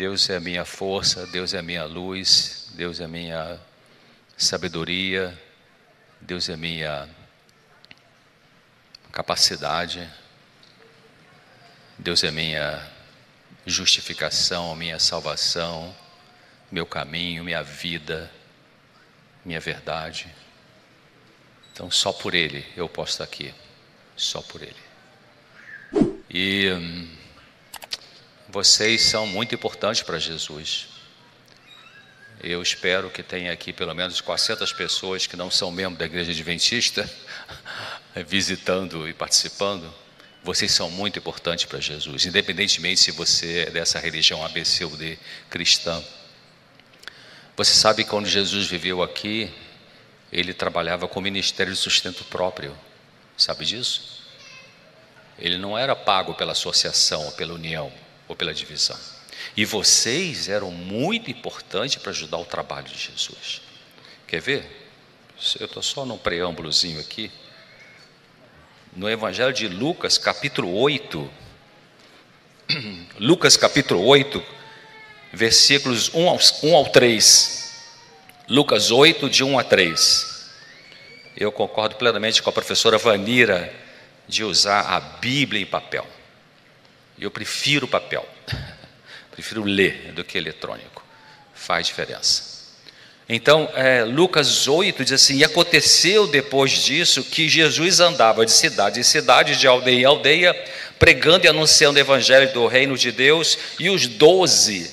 Deus é a minha força, Deus é a minha luz, Deus é a minha sabedoria, Deus é a minha capacidade, Deus é a minha justificação, minha salvação, meu caminho, minha vida, minha verdade. Então só por Ele eu posso estar aqui, só por Ele. E vocês são muito importantes para Jesus. Eu espero que tenha aqui pelo menos 400 pessoas que não são membros da Igreja Adventista visitando e participando. Vocês são muito importantes para Jesus, independentemente se você é dessa religião ABC ou D cristã. Você sabe que quando Jesus viveu aqui, Ele trabalhava com o ministério de sustento próprio. Sabe disso? Ele não era pago pela associação, ou pela união, ou pela divisão. E vocês eram muito importantes para ajudar o trabalho de Jesus. Quer ver? Eu estou só num preâmbulozinho aqui. No Evangelho de Lucas, capítulo 8. Lucas, capítulo 8, versículos 1 ao 3. Lucas 8, de 1 a 3. Eu concordo plenamente com a professora Vanira de usar a Bíblia em papel. Eu prefiro papel. Prefiro ler do que eletrônico. Faz diferença. Então, Lucas 8 diz assim: e aconteceu depois disso que Jesus andava de cidade em cidade, de aldeia em aldeia, pregando e anunciando o evangelho do reino de Deus, e os 12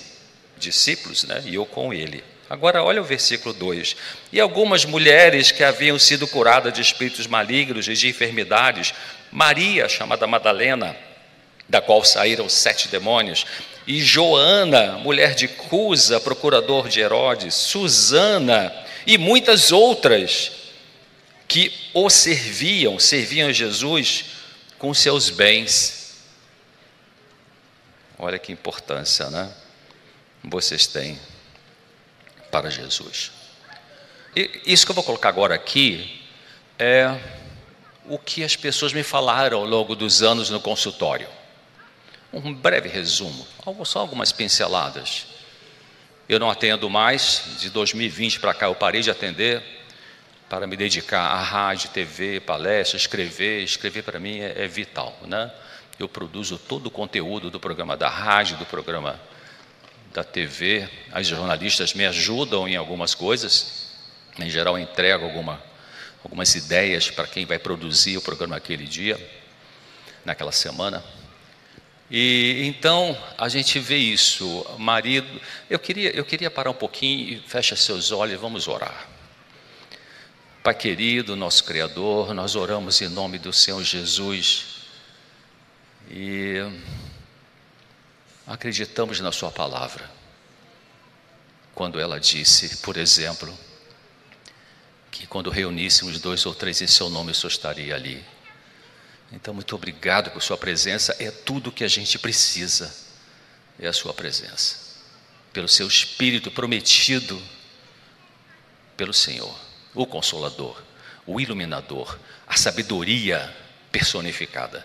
discípulos, iam com ele. Agora olha o versículo 2. E algumas mulheres que haviam sido curadas de espíritos malignos e de enfermidades, Maria, chamada Madalena, da qual saíram 7 demônios, e Joana, mulher de Cusa, procurador de Herodes, Susana e muitas outras que o serviam a Jesus com seus bens. Olha que importância, vocês têm para Jesus. E isso que eu vou colocar agora aqui é o que as pessoas me falaram ao longo dos anos no consultório. Um breve resumo, só algumas pinceladas. Eu não atendo mais, de 2020 para cá eu parei de atender para me dedicar à rádio, TV, palestra, escrever para mim é vital, Eu produzo todo o conteúdo do programa da rádio, do programa da TV, as jornalistas me ajudam em algumas coisas, em geral eu entrego algumas ideias para quem vai produzir o programa naquele dia, naquela semana. E então a gente vê isso, marido. Eu queria parar um pouquinho e fecha seus olhos e vamos orar. Pai querido, nosso Criador, nós oramos em nome do Senhor Jesus e acreditamos na sua palavra, quando ela disse, por exemplo, que quando reuníssemos 2 ou 3 em seu nome, eu só estaria ali. Então, muito obrigado por sua presença, é tudo que a gente precisa, é a sua presença, pelo seu Espírito prometido pelo Senhor, o Consolador, o Iluminador, a sabedoria personificada.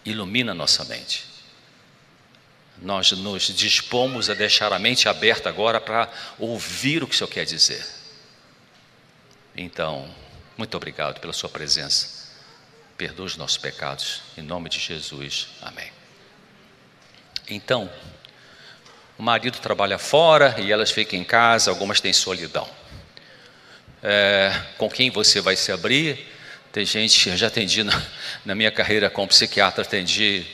Ilumina nossa mente. Nós nos dispomos a deixar a mente aberta agora para ouvir o que o Senhor quer dizer. Então, muito obrigado pela sua presença. Perdoa os nossos pecados, em nome de Jesus, amém. Então, o marido trabalha fora e elas ficam em casa, algumas têm solidão. Com quem você vai se abrir? Tem gente, eu já atendi na minha carreira como psiquiatra, atendi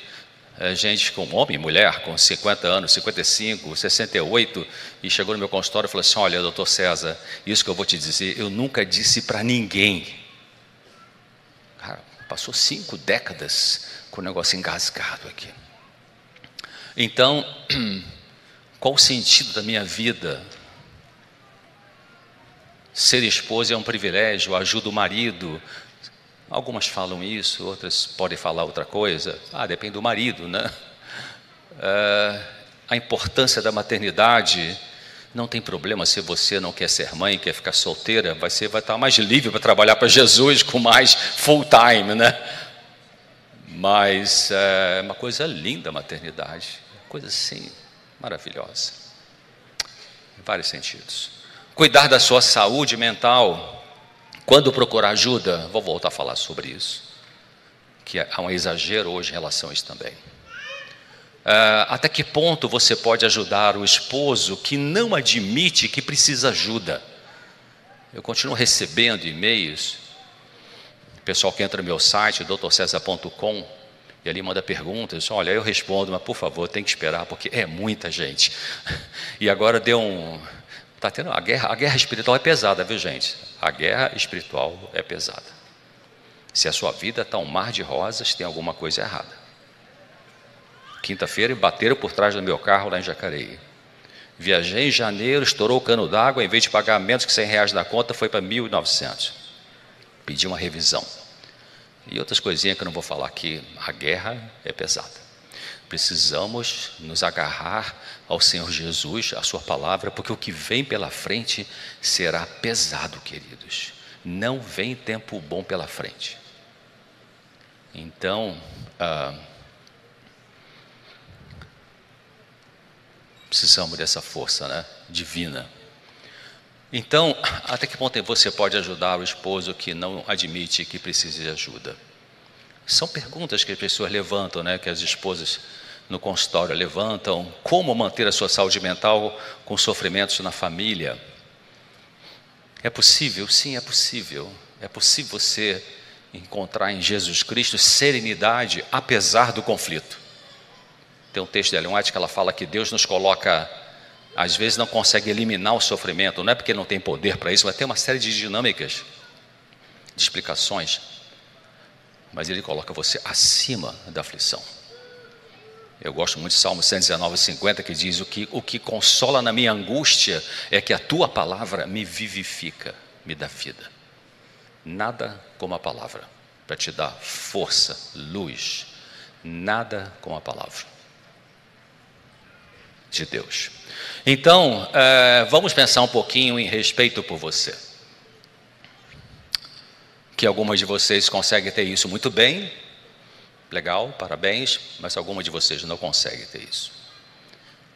gente com homem e mulher, com 50 anos, 55, 68, e chegou no meu consultório e falou assim: olha, doutor César, isso que eu vou te dizer, eu nunca disse para ninguém. Cara, passou 5 décadas com o negócio engasgado aqui. Então, qual o sentido da minha vida? Ser esposa é um privilégio, ajuda o marido. Algumas falam isso, outras podem falar outra coisa. Depende do marido, A importância da maternidade, não tem problema se você não quer ser mãe, quer ficar solteira, vai estar mais livre para trabalhar para Jesus com mais full time, Mas é uma coisa linda a maternidade, coisa assim maravilhosa, em vários sentidos. Cuidar da sua saúde mental, quando procurar ajuda, vou voltar a falar sobre isso, que há um exagero hoje em relação a isso também. Até que ponto você pode ajudar o esposo que não admite que precisa ajuda? Eu continuo recebendo e-mails, pessoal que entra no meu site, drcesar.com, e ali manda perguntas. Olha, eu respondo, mas por favor, tem que esperar, porque é muita gente. E agora está tendo a guerra espiritual é pesada, viu, gente? A guerra espiritual é pesada. Se a sua vida está um mar de rosas, tem alguma coisa errada. Quinta-feira bateram por trás do meu carro lá em Jacareí. Viajei em janeiro, estourou o cano d'água, em vez de pagar menos que R$100 na conta, foi para 1.900. Pedi uma revisão. E outras coisinhas que eu não vou falar aqui. A guerra é pesada. Precisamos nos agarrar ao Senhor Jesus, à sua palavra, porque o que vem pela frente será pesado, queridos. Não vem tempo bom pela frente. Então, precisamos dessa força, né, divina. Então, até que ponto você pode ajudar o esposo que não admite que precisa de ajuda? São perguntas que as pessoas levantam, né, que as esposas no consultório levantam. Como manter a sua saúde mental com sofrimentos na família? É possível? Sim, é possível. É possível você encontrar em Jesus Cristo serenidade apesar do conflito. Tem um texto de Ellen White que ela fala que Deus nos coloca, às vezes não consegue eliminar o sofrimento, não é porque não tem poder para isso, mas tem uma série de dinâmicas, de explicações, mas Ele coloca você acima da aflição. Eu gosto muito de Salmo 119:50, que diz: o que consola na minha angústia é que a tua palavra me vivifica, me dá vida. Nada como a palavra, para te dar força, luz, nada como a palavra de Deus. Então, vamos pensar um pouquinho em respeito por você. Que algumas de vocês conseguem ter isso muito bem, legal, parabéns, mas algumas de vocês não conseguem ter isso.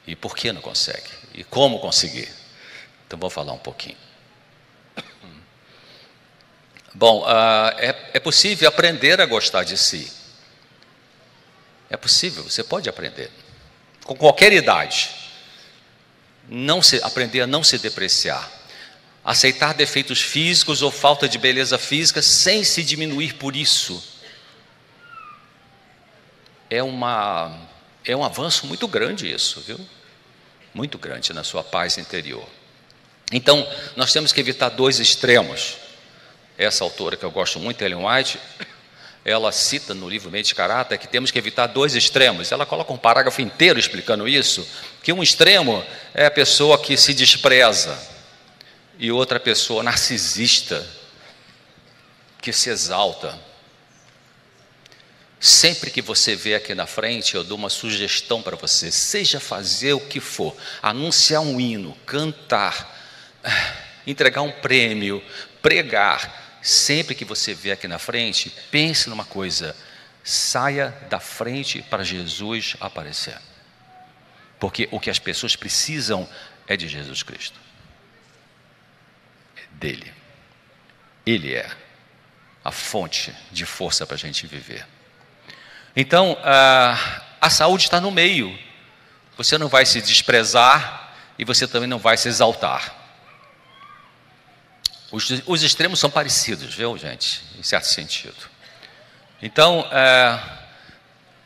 E por que não consegue? E como conseguir? Então, vou falar um pouquinho. Bom, é possível aprender a gostar de si. É possível, você pode aprender. Com qualquer idade, aprender a não se depreciar, aceitar defeitos físicos ou falta de beleza física sem se diminuir por isso. É um avanço muito grande isso, viu? Muito grande na sua paz interior. Então, nós temos que evitar dois extremos. Essa autora que eu gosto muito, Ellen White, ela cita no livro Mente e Caráter que temos que evitar dois extremos. Ela coloca um parágrafo inteiro explicando isso, que um extremo é a pessoa que se despreza e outra pessoa narcisista, que se exalta. Sempre que você vê aqui na frente, eu dou uma sugestão para você, seja fazer o que for, anunciar um hino, cantar, entregar um prêmio, pregar. Sempre que você vê aqui na frente, pense numa coisa: saia da frente para Jesus aparecer. Porque o que as pessoas precisam é de Jesus Cristo. É dele. Ele é a fonte de força para a gente viver. Então, a saúde está no meio. Você não vai se desprezar e você também não vai se exaltar. Os extremos são parecidos, viu, gente? Em certo sentido. Então,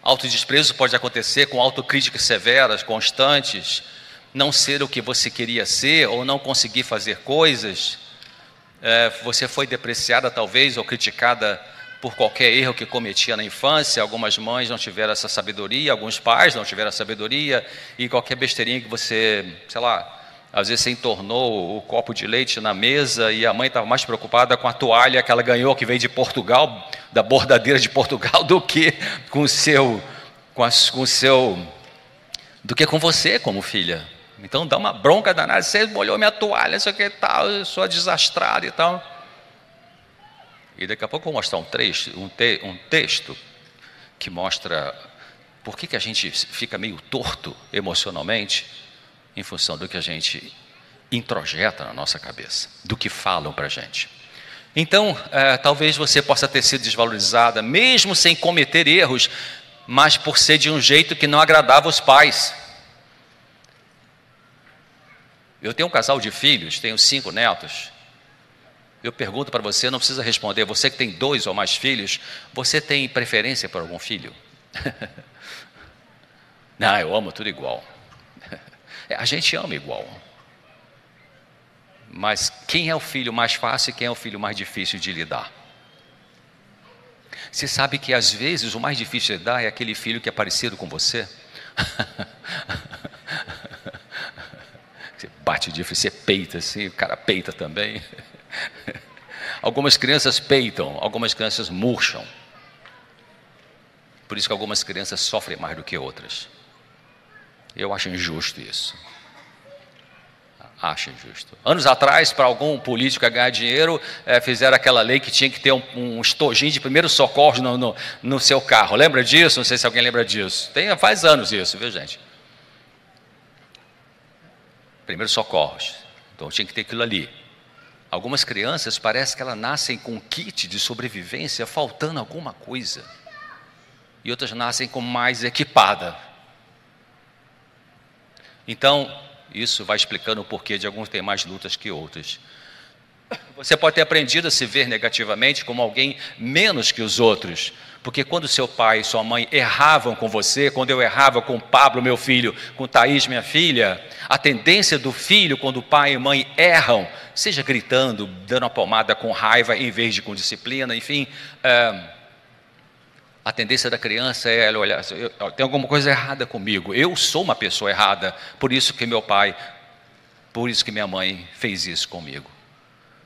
autodesprezo pode acontecer com autocríticas severas, constantes, não ser o que você queria ser ou não conseguir fazer coisas. Você foi depreciada talvez ou criticada por qualquer erro que cometia na infância. Algumas mães não tiveram essa sabedoria, alguns pais não tiveram essa sabedoria, e qualquer besteirinha que você, sei lá, às vezes você entornou o copo de leite na mesa e a mãe estava mais preocupada com a toalha que ela ganhou, que veio de Portugal, da bordadeira de Portugal, do que com do que com você como filha. Então dá uma bronca danada: você molhou minha toalha, isso aqui e tal, eu sou desastrada e tal. E daqui a pouco eu vou mostrar um texto que mostra Por que a gente fica meio torto emocionalmente? Em função do que a gente introjeta na nossa cabeça, do que falam para a gente. Então, talvez você possa ter sido desvalorizada, mesmo sem cometer erros, mas por ser de um jeito que não agradava os pais. Eu tenho um casal de filhos, tenho 5 netos. Eu pergunto para você, não precisa responder, você que tem 2 ou mais filhos, você tem preferência por algum filho? Não, eu amo tudo igual. A gente ama igual. Mas quem é o filho mais fácil e quem é o filho mais difícil de lidar? Você sabe que às vezes o mais difícil de lidar é aquele filho que é parecido com você? Você bate de você peita assim, o cara peita também. Algumas crianças peitam, algumas crianças murcham. Por isso que algumas crianças sofrem mais do que outras. Eu acho injusto isso. Acho injusto. Anos atrás, para algum político ganhar dinheiro, fizeram aquela lei que tinha que ter um estojinho de primeiros socorros no seu carro. Lembra disso? Não sei se alguém lembra disso. Faz anos isso, viu, gente? Primeiros socorros. Então tinha que ter aquilo ali. Algumas crianças parece que elas nascem com um kit de sobrevivência faltando alguma coisa. E outras nascem com mais equipada. Então, isso vai explicando o porquê de alguns terem mais lutas que outros. Você pode ter aprendido a se ver negativamente como alguém menos que os outros. Porque quando seu pai e sua mãe erravam com você, quando eu errava com Pablo, meu filho, com Thaís, minha filha, a tendência do filho, quando o pai e mãe erram, seja gritando, dando uma palmada com raiva em vez de com disciplina, enfim, a tendência da criança é ela olhar, tem alguma coisa errada comigo, eu sou uma pessoa errada, por isso que meu pai, por isso que minha mãe fez isso comigo.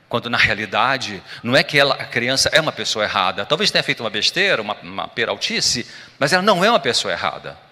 Quando na realidade, não é que a criança é uma pessoa errada, talvez tenha feito uma besteira, uma peraltice, mas ela não é uma pessoa errada.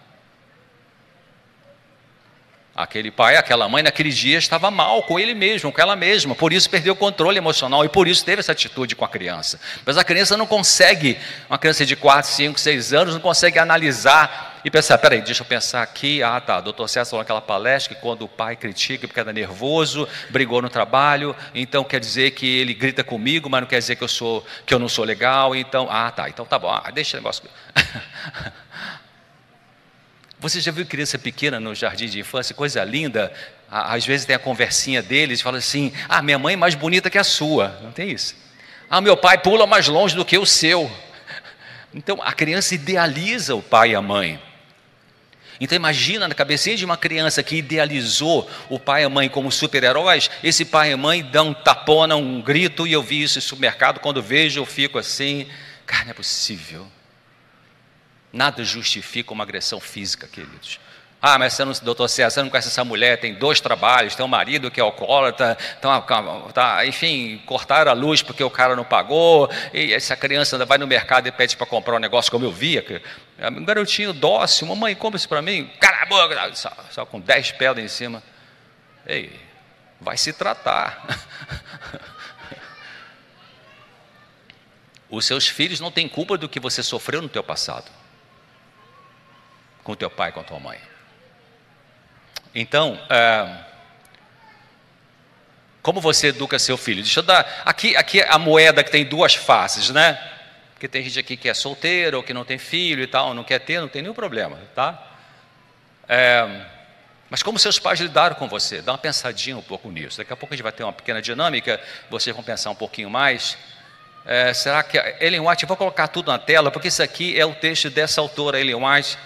Aquele pai, aquela mãe, naquele dia estava mal com ele mesmo, com ela mesma, por isso perdeu o controle emocional e por isso teve essa atitude com a criança. Mas a criança não consegue, uma criança de 4, 5, 6 anos, não consegue analisar e pensar, peraí, deixa eu pensar aqui, tá, doutor César falou naquela palestra que quando o pai critica porque está nervoso, brigou no trabalho, então quer dizer que ele grita comigo, mas não quer dizer que eu não sou legal, então, então tá bom, deixa o negócio... Você já viu criança pequena no jardim de infância? Coisa linda. Às vezes tem a conversinha deles, fala assim, minha mãe é mais bonita que a sua. Não tem isso? Meu pai pula mais longe do que o seu. Então, a criança idealiza o pai e a mãe. Então, imagina na cabecinha de uma criança que idealizou o pai e a mãe como super-heróis, esse pai e a mãe dão um tapona, um grito, e eu vi isso no supermercado, quando vejo eu fico assim, cara, não é possível. Nada justifica uma agressão física, queridos. Mas você não, doutor César, você não conhece essa mulher, tem 2 trabalhos, tem um marido que é alcoólatra, enfim, cortaram a luz porque o cara não pagou, e essa criança ainda vai no mercado e pede para comprar um negócio como eu via, um garotinho dócil, mamãe, compra isso para mim, cala a boca, só com 10 pedras em cima. Ei, vai se tratar. Os seus filhos não têm culpa do que você sofreu no teu passado. Com teu pai, com a tua mãe. Então, como você educa seu filho? Deixa eu dar, aqui a moeda que tem 2 faces, né? Porque tem gente aqui que é solteiro, ou que não tem filho e tal, não quer ter, não tem nenhum problema, tá? Mas como seus pais lidaram com você? Dá uma pensadinha um pouco nisso. Daqui a pouco a gente vai ter uma pequena dinâmica, vocês vão pensar um pouquinho mais. Será que Ellen White, vou colocar tudo na tela, porque isso aqui é o texto dessa autora, Ellen White,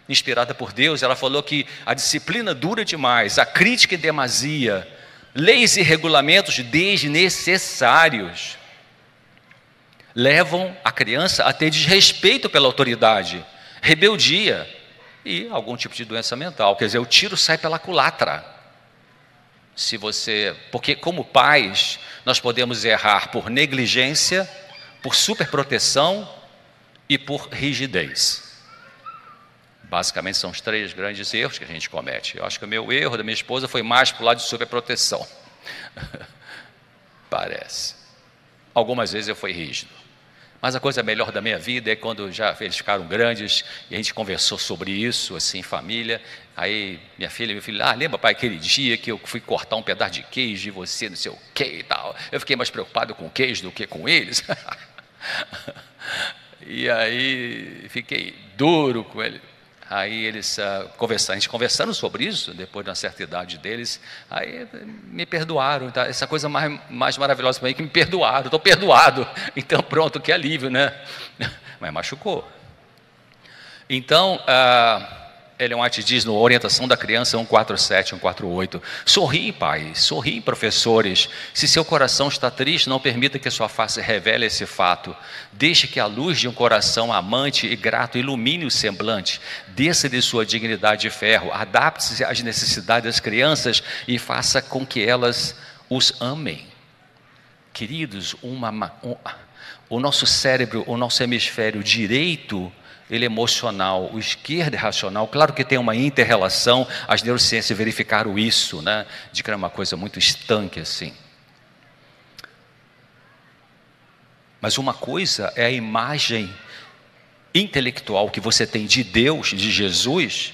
inspirada por Deus. Ela falou que a disciplina dura demais, a crítica em demasia, leis e regulamentos desnecessários levam a criança a ter desrespeito pela autoridade, rebeldia e algum tipo de doença mental. Quer dizer, o tiro sai pela culatra. Porque como pais, nós podemos errar por negligência, por superproteção e por rigidez. Basicamente são os 3 grandes erros que a gente comete. Eu acho que o meu erro da minha esposa foi mais para o lado de superproteção. Parece. Algumas vezes eu fui rígido. Mas a coisa melhor da minha vida é quando já eles ficaram grandes e a gente conversou sobre isso, assim, em família. Aí minha filha e meu filho, lembra, pai, aquele dia que eu fui cortar um pedaço de queijo e você não sei o que e tal. Eu fiquei mais preocupado com o queijo do que com eles. E aí fiquei duro com ele. Aí eles a gente conversando sobre isso, depois de uma certa idade deles, aí me perdoaram. Tá? Essa coisa mais maravilhosa para mim, que me perdoaram, estou perdoado. Então pronto, que alívio, né? Mas machucou. Então, Ellen White diz no Orientação da Criança 147, 148, sorri, pai, sorri, professores. Se seu coração está triste, não permita que sua face revele esse fato. Deixe que a luz de um coração amante e grato ilumine o semblante. Desça de sua dignidade de ferro, adapte-se às necessidades das crianças e faça com que elas os amem. Queridos, o nosso cérebro, o nosso hemisfério direito, ele é emocional, o esquerdo é racional. Claro que tem uma inter-relação, as neurociências verificaram isso, né? De que era uma coisa muito estanque assim. Mas uma coisa é a imagem intelectual que você tem de Deus, de Jesus,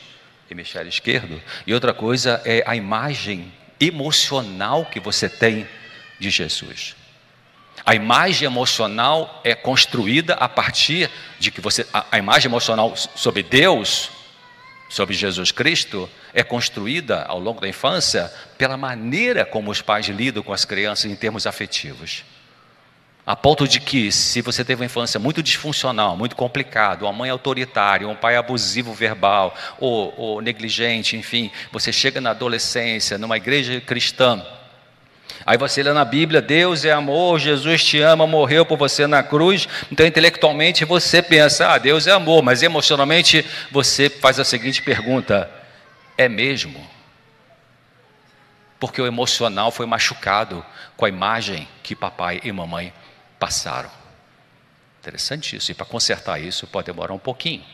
hemisfério esquerdo, e outra coisa é a imagem emocional que você tem de Jesus. A imagem emocional é construída a partir de que a imagem emocional sobre Deus, sobre Jesus Cristo, é construída ao longo da infância pela maneira como os pais lidam com as crianças em termos afetivos. A ponto de que, se você teve uma infância muito disfuncional, muito complicada, uma mãe autoritária, um pai abusivo verbal, ou negligente, enfim, você chega na adolescência, numa igreja cristã, aí você lê na Bíblia, Deus é amor, Jesus te ama, morreu por você na cruz. Então intelectualmente você pensa, Deus é amor, mas emocionalmente você faz a seguinte pergunta, é mesmo? Porque o emocional foi machucado com a imagem que papai e mamãe passaram. Interessante isso, e para consertar isso pode demorar um pouquinho,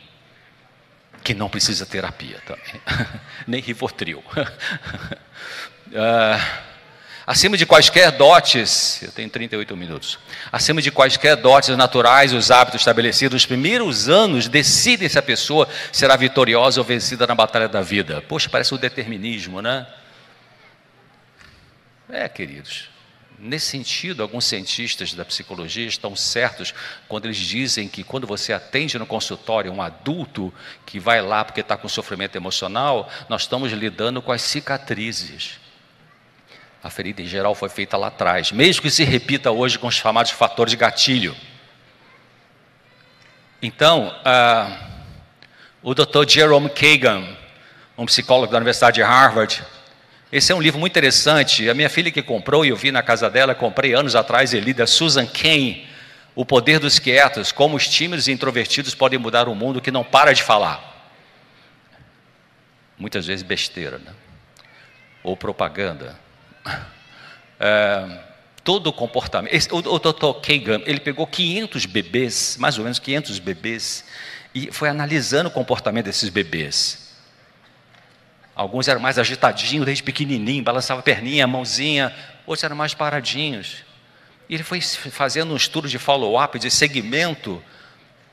que não precisa terapia também, nem Rivotril. Acima de quaisquer dotes, eu tenho 38 minutos, acima de quaisquer dotes naturais, os hábitos estabelecidos nos primeiros anos decidem se a pessoa será vitoriosa ou vencida na batalha da vida. Poxa, parece um determinismo, né? Queridos, nesse sentido, alguns cientistas da psicologia estão certos quando eles dizem que quando você atende no consultório um adulto que vai lá porque está com sofrimento emocional, nós estamos lidando com as cicatrizes. A ferida em geral foi feita lá atrás, mesmo que se repita hoje com os chamados fatores de gatilho. Então, o Dr. Jerome Kagan, um psicólogo da Universidade de Harvard, esse é um livro muito interessante. A minha filha que comprou, e eu vi na casa dela, comprei anos atrás, e li da Susan Cain, O Poder dos Quietos, como os tímidos e introvertidos podem mudar o mundo que não para de falar. Muitas vezes besteira, né? Ou propaganda. Todo o comportamento. O Dr. Kagan, ele pegou 500 bebês, mais ou menos 500 bebês, e foi analisando o comportamento desses bebês. Alguns eram mais agitadinhos, desde pequenininho, balançava a perninha, a mãozinha, outros eram mais paradinhos. E ele foi fazendo um estudo de follow-up, de segmento,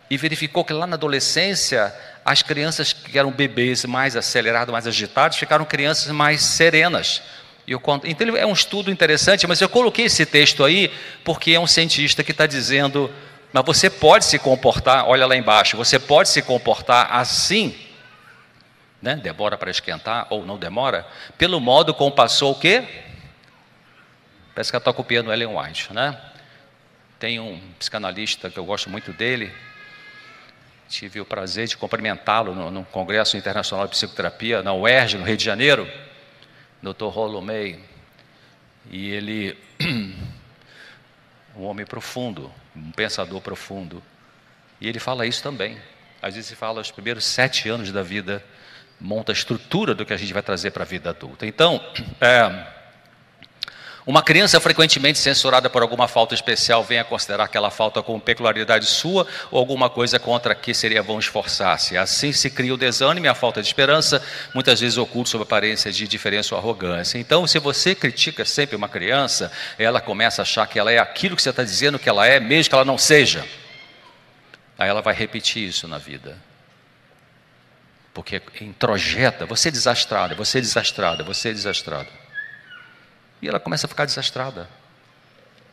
e verificou que lá na adolescência, as crianças que eram bebês mais acelerados, mais agitados, ficaram crianças mais serenas. Então é um estudo interessante, mas eu coloquei esse texto aí porque é um cientista que está dizendo, mas você pode se comportar, olha lá embaixo, você pode se comportar assim, né? Demora para esquentar ou não demora, pelo modo como passou o quê? Parece que ela está copiando Ellen White, né? Tem um psicanalista que eu gosto muito dele, tive o prazer de cumprimentá-lo no Congresso Internacional de Psicoterapia, na UERJ, no Rio de Janeiro, Dr. Rollo May, e ele, um homem profundo, um pensador profundo, e ele fala isso também. Às vezes ele fala, os primeiros 7 anos da vida, monta a estrutura do que a gente vai trazer para a vida adulta. Então, uma criança frequentemente censurada por alguma falta especial venha considerar aquela falta como peculiaridade sua ou alguma coisa contra que seria bom esforçar-se. Assim se cria o desânimo e a falta de esperança, muitas vezes oculto sob aparência de indiferença ou arrogância. Então, se você critica sempre uma criança, ela começa a achar que ela é aquilo que você está dizendo que ela é, mesmo que ela não seja. Aí ela vai repetir isso na vida. Porque introjeta, você é desastrada, você é desastrada, você é desastrada. E ela começa a ficar desastrada.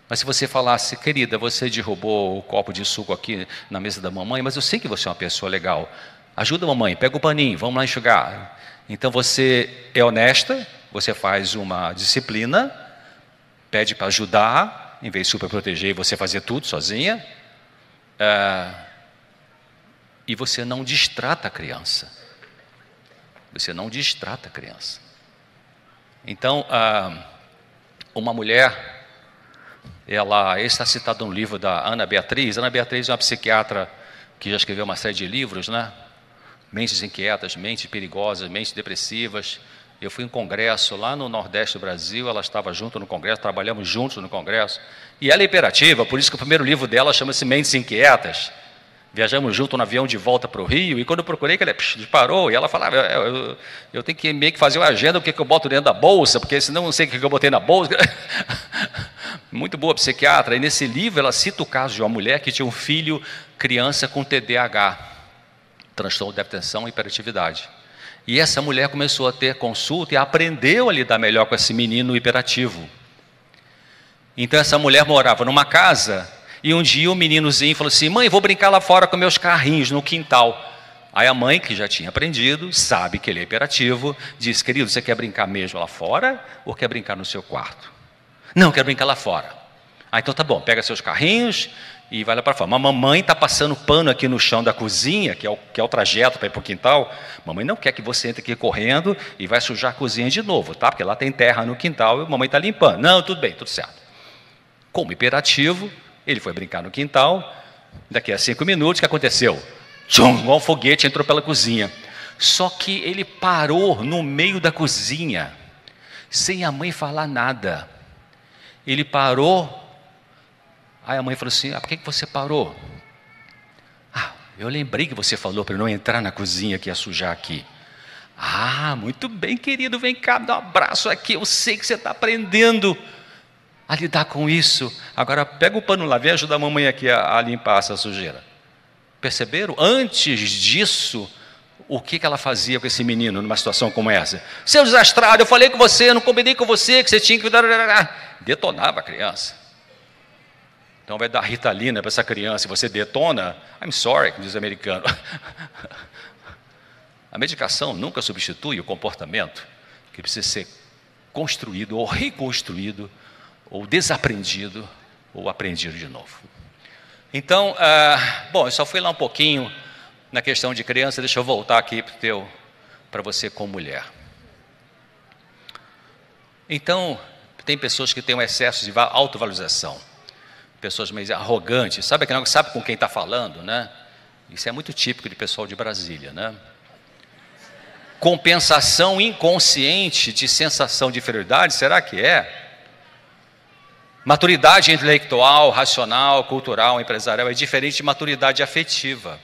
Mas se você falasse, querida, você derrubou o copo de suco aqui na mesa da mamãe, mas eu sei que você é uma pessoa legal. Ajuda a mamãe, pega o paninho, vamos lá enxugar. Então você é honesta, você faz uma disciplina, pede para ajudar, em vez de super proteger e você fazer tudo sozinha. E você não distrata a criança. Você não distrata a criança. Então, uma mulher, ela está citada no livro da Ana Beatriz. Ana Beatriz é uma psiquiatra que já escreveu uma série de livros, né? Mentes inquietas, mentes perigosas, mentes depressivas. Eu fui em um congresso lá no Nordeste do Brasil, ela estava junto no congresso, trabalhamos juntos no congresso. E ela é hiperativa, por isso que o primeiro livro dela chama-se Mentes Inquietas. Viajamos junto no avião de volta para o Rio, e quando eu procurei, que ela disparou, e ela falava, eu tenho que meio que fazer uma agenda, o que eu boto dentro da bolsa, porque senão eu não sei o que eu botei na bolsa. Muito boa psiquiatra, e nesse livro ela cita o caso de uma mulher que tinha um filho, criança com TDAH, transtorno de atenção e hiperatividade. E essa mulher começou a ter consulta e aprendeu a lidar melhor com esse menino hiperativo. Então essa mulher morava numa casa, e um dia o meninozinho falou assim, mãe, vou brincar lá fora com meus carrinhos no quintal. Aí a mãe, que já tinha aprendido, sabe que ele é hiperativo, disse, querido, você quer brincar mesmo lá fora ou quer brincar no seu quarto? Não, quero brincar lá fora. Ah, então tá bom, pega seus carrinhos e vai lá para fora. Mas mamãe está passando pano aqui no chão da cozinha, que é o trajeto para ir para o quintal. Mamãe não quer que você entre aqui correndo e vai sujar a cozinha de novo, tá? Porque lá tem terra no quintal e a mamãe está limpando. Não, tudo bem, tudo certo. Como hiperativo, ele foi brincar no quintal, daqui a 5 minutos, o que aconteceu? Tchum, igual um foguete, entrou pela cozinha. Só que ele parou no meio da cozinha, sem a mãe falar nada. Ele parou, aí a mãe falou assim, por que você parou? Eu lembrei que você falou para eu não entrar na cozinha que ia sujar aqui. Muito bem, querido, vem cá, dá um abraço aqui, eu sei que você está aprendendo a lidar com isso. Agora pega o pano lá, vem ajudar a mamãe aqui a limpar essa sujeira. Perceberam? Antes disso, o que ela fazia com esse menino numa situação como essa? Seu desastrado, eu falei com você, eu não combinei com você, que você tinha que... Detonava a criança. Então vai dar Ritalina para essa criança, e você detona, I'm sorry, como diz o americano. A medicação nunca substitui o comportamento que precisa ser construído ou reconstruído, ou desaprendido, ou aprendido de novo. Então, bom, eu só fui lá um pouquinho na questão de criança, deixa eu voltar aqui para você como mulher. Então, tem pessoas que têm um excesso de autovalorização, pessoas meio arrogantes, sabe com quem está falando, né? Isso é muito típico de pessoal de Brasília, né? Compensação inconsciente de sensação de inferioridade, será que é? Maturidade intelectual, racional, cultural, empresarial é diferente de maturidade afetiva.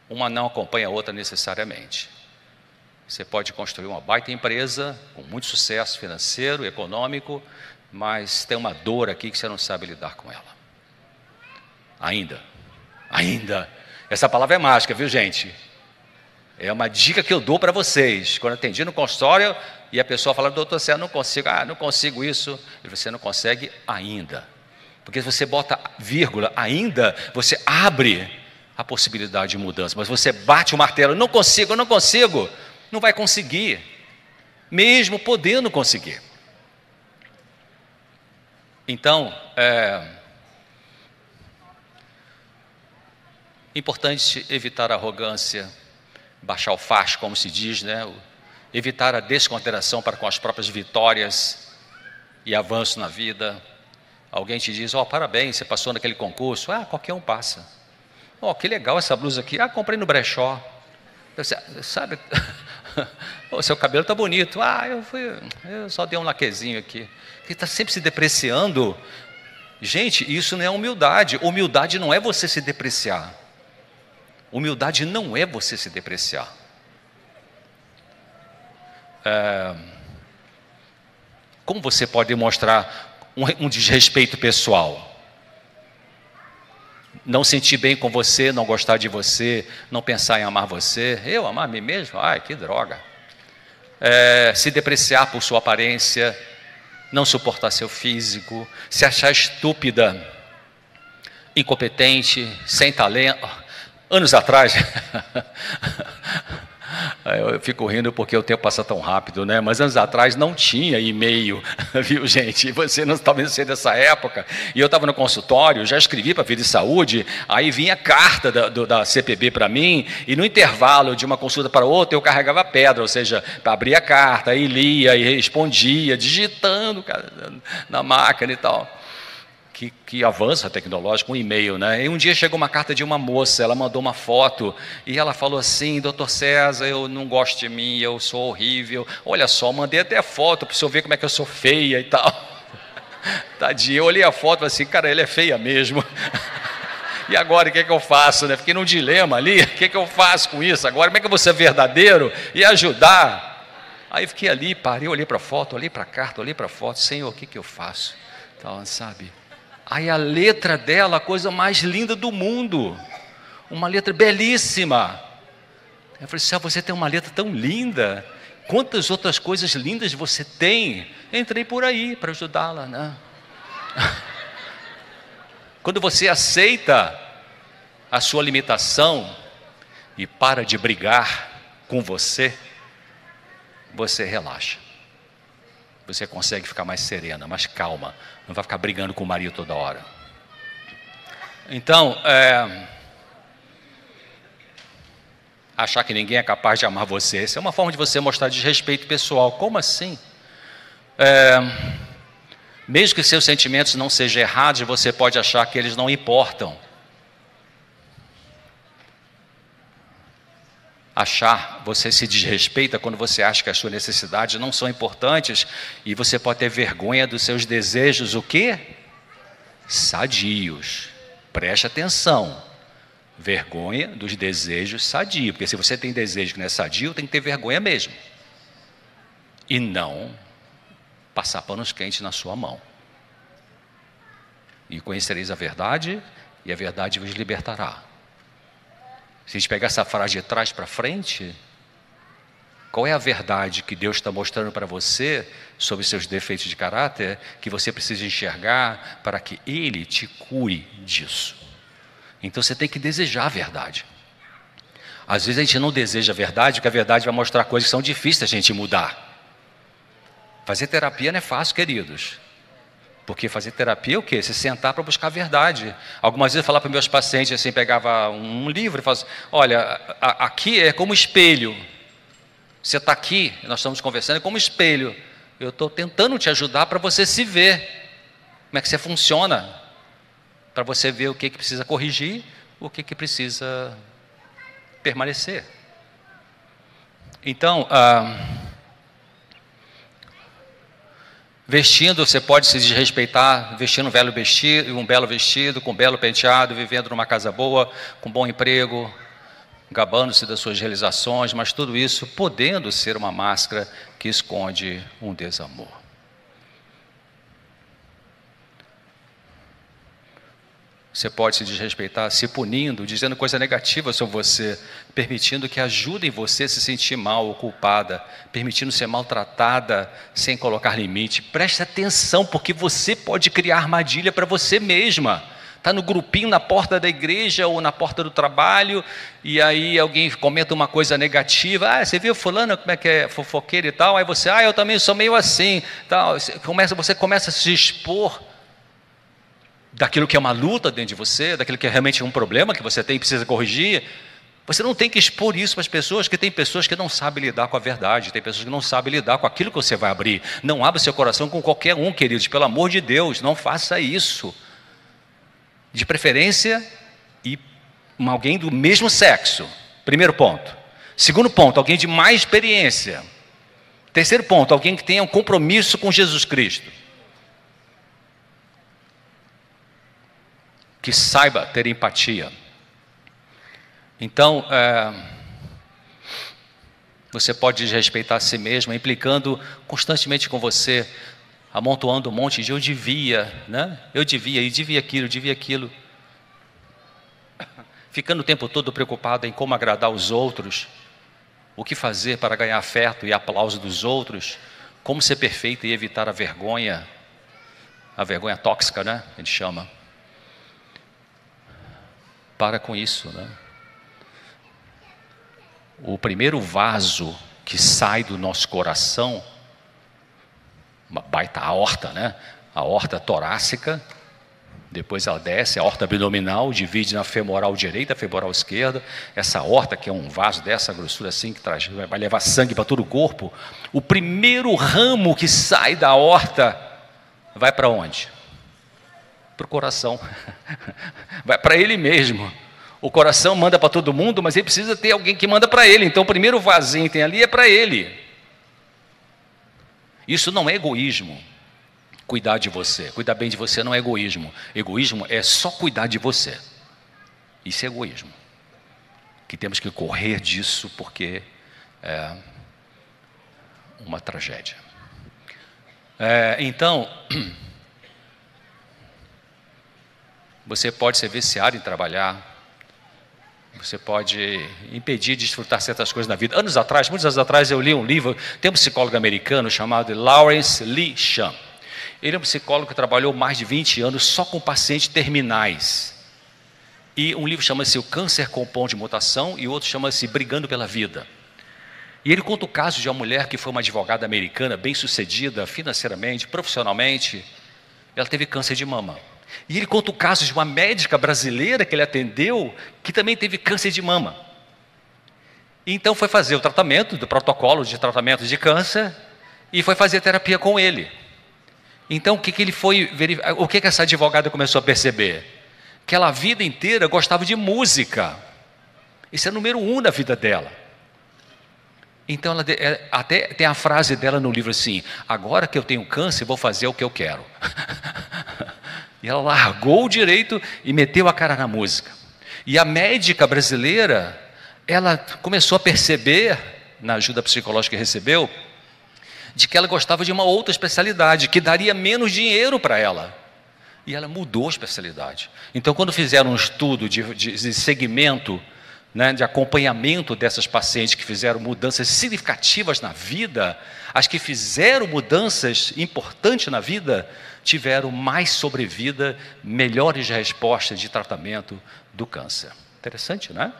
Uma não acompanha a outra necessariamente. Você pode construir uma baita empresa com muito sucesso financeiro, econômico, mas tem uma dor aqui que você não sabe lidar com ela. Ainda. Essa palavra é mágica, viu, gente? É uma dica que eu dou para vocês. Quando eu atendi no consultório e a pessoa fala, doutor, você não consigo isso. E você não consegue ainda. Porque se você bota vírgula ainda, você abre a possibilidade de mudança. Mas você bate o martelo, não consigo, não vai conseguir. Mesmo podendo conseguir. Então, importante evitar a arrogância, baixar o facho, como se diz, né? Evitar a desconsideração para com as próprias vitórias e avanço na vida. Alguém te diz, parabéns, você passou naquele concurso. Qualquer um passa. Que legal essa blusa aqui. Comprei no brechó. Você, sabe, seu cabelo está bonito. Eu só dei um laquezinho aqui. Ele está sempre se depreciando. Gente, isso não é humildade. Humildade não é você se depreciar. Humildade não é você se depreciar. Como você pode demonstrar um desrespeito pessoal? não sentir bem com você, não gostar de você, não pensar em amar você. Eu amar a mim mesmo? Ai, que droga. Se depreciar por sua aparência, não suportar seu físico, se achar estúpida, incompetente, sem talento. Anos atrás, eu fico rindo porque o tempo passa tão rápido, né? Mas anos atrás não tinha e-mail, viu, gente? E você não talvez seja dessa época. E eu estava no consultório, já escrevi para a Vida e Saúde, aí vinha carta da CPB para mim, e no intervalo de uma consulta para outra, eu carregava pedra, ou seja, abria a carta, aí lia e respondia, digitando na máquina e tal. Que avanço tecnológico, um e-mail, né? E um dia chegou uma carta de uma moça, ela mandou uma foto, e ela falou assim: doutor César, eu não gosto de mim, eu sou horrível, olha só, mandei até foto para o senhor ver como é que eu sou feia e tal. Tadinha, eu olhei a foto e falei assim: cara, ela é feia mesmo. E agora, o que é que eu faço, né? Fiquei num dilema ali, o que é que eu faço com isso agora? Como é que eu vou ser verdadeiro e ajudar? Aí fiquei ali, parei, olhei para a foto, olhei para a carta, olhei para a foto, Senhor, o que que eu faço? Então, sabe... Aí a letra dela, a coisa mais linda do mundo, uma letra belíssima. Eu falei: Céu, você tem uma letra tão linda, quantas outras coisas lindas você tem? Eu entrei por aí para ajudá-la, né? Quando você aceita a sua limitação e para de brigar com você, você relaxa. Você consegue ficar mais serena, mais calma. Não vai ficar brigando com o marido toda hora. Então, achar que ninguém é capaz de amar você, isso é uma forma de você mostrar desrespeito pessoal. Como assim? Mesmo que seus sentimentos não sejam errados, você pode achar que eles não importam. Você se desrespeita quando você acha que as suas necessidades não são importantes, e você pode ter vergonha dos seus desejos, o quê? Sadios. Preste atenção. Vergonha dos desejos sadios, porque se você tem desejo que não é sadio, tem que ter vergonha mesmo. E não passar panos quentes na sua mão. E conhecereis a verdade, e a verdade vos libertará. Se a gente pegar essa frase de trás para frente, qual é a verdade que Deus está mostrando para você sobre seus defeitos de caráter, que você precisa enxergar para que Ele te cure disso? Então você tem que desejar a verdade. Às vezes a gente não deseja a verdade, porque a verdade vai mostrar coisas que são difíceis a gente mudar. Fazer terapia não é fácil, queridos. Porque fazer terapia é o quê? Se sentar para buscar a verdade. Algumas vezes eu falava para meus pacientes, assim, pegava um livro e falava assim: olha, aqui é como espelho. Você está aqui, nós estamos conversando, é como espelho. Eu estou tentando te ajudar para você se ver. Como é que você funciona? Para você ver o que precisa corrigir, o que precisa permanecer. Então, vestindo, você pode se desrespeitar, vestindo um belo vestido, com um belo penteado, vivendo numa casa boa, com um bom emprego, gabando-se das suas realizações, mas tudo isso podendo ser uma máscara que esconde um desamor. Você pode se desrespeitar se punindo, dizendo coisa negativa sobre você, permitindo que ajudem você a se sentir mal ou culpada, permitindo ser maltratada sem colocar limite. Preste atenção, porque você pode criar armadilha para você mesma. Está no grupinho na porta da igreja ou na porta do trabalho, e aí alguém comenta uma coisa negativa: ah, você viu fulano como é que é fofoqueiro e tal? Aí você: ah, eu também sou meio assim. Tal. Você começa a se expor daquilo que é uma luta dentro de você, daquilo que é realmente um problema que você tem e precisa corrigir. Você não tem que expor isso para as pessoas, porque tem pessoas que não sabem lidar com a verdade, tem pessoas que não sabem lidar com aquilo que você vai abrir. Não abra seu coração com qualquer um, queridos, pelo amor de Deus, não faça isso. De preferência, e alguém do mesmo sexo. Primeiro ponto. Segundo ponto, alguém de mais experiência. Terceiro ponto, alguém que tenha um compromisso com Jesus Cristo. Que saiba ter empatia. Então, você pode desrespeitar a si mesmo, implicando constantemente com você, amontoando um monte de eu devia, né? Eu devia aquilo, eu devia aquilo. ficando o tempo todo preocupado em como agradar os outros, o que fazer para ganhar afeto e aplauso dos outros, como ser perfeito e evitar a vergonha tóxica, né? A gente chama. Para com isso, né? O primeiro vaso que sai do nosso coração, uma baita aorta, né? A aorta torácica, depois ela desce, a aorta abdominal, divide na femoral direita, femoral esquerda. Essa aorta, que é um vaso dessa grossura assim, que vai levar sangue para todo o corpo. O primeiro ramo que sai da aorta vai para onde? Para o coração. Vai para ele mesmo. O coração manda para todo mundo, mas ele precisa ter alguém que manda para ele. Então o primeiro vasinho que tem ali é para ele. Isso não é egoísmo. Cuidar de você, cuidar bem de você não é egoísmo. Egoísmo é só cuidar de você. Isso é egoísmo. Que temos que correr disso porque é uma tragédia. Então, você pode ser viciado em trabalhar. Você pode impedir de desfrutar certas coisas na vida. Muitos anos atrás, eu li um livro, tem um psicólogo americano chamado Lawrence Lee Chan. Ele é um psicólogo que trabalhou mais de 20 anos só com pacientes terminais. E um livro chama-se O Câncer com Ponto de Mutação e outro chama-se Brigando pela Vida. E ele conta o caso de uma mulher que foi uma advogada americana, bem-sucedida financeiramente, profissionalmente. Ela teve câncer de mama. E ele conta o caso de uma médica brasileira que ele atendeu, que também teve câncer de mama. E então foi fazer o tratamento, do protocolo de tratamento de câncer, e foi fazer terapia com ele. Então o que ele foi verificar? O que essa advogada começou a perceber? Que ela a vida inteira gostava de música. Isso é número 1 na vida dela. Então ela até tem a frase dela no livro assim: agora que eu tenho câncer, vou fazer o que eu quero. E ela largou o direito e meteu a cara na música. E a médica brasileira, ela começou a perceber, na ajuda psicológica que recebeu, de que ela gostava de uma outra especialidade, que daria menos dinheiro para ela. E ela mudou a especialidade. Então, quando fizeram um estudo de segmento, né, de acompanhamento dessas pacientes que fizeram mudanças significativas na vida, as que fizeram mudanças importantes na vida, tiveram mais sobrevida, melhores respostas de tratamento do câncer. Interessante, né?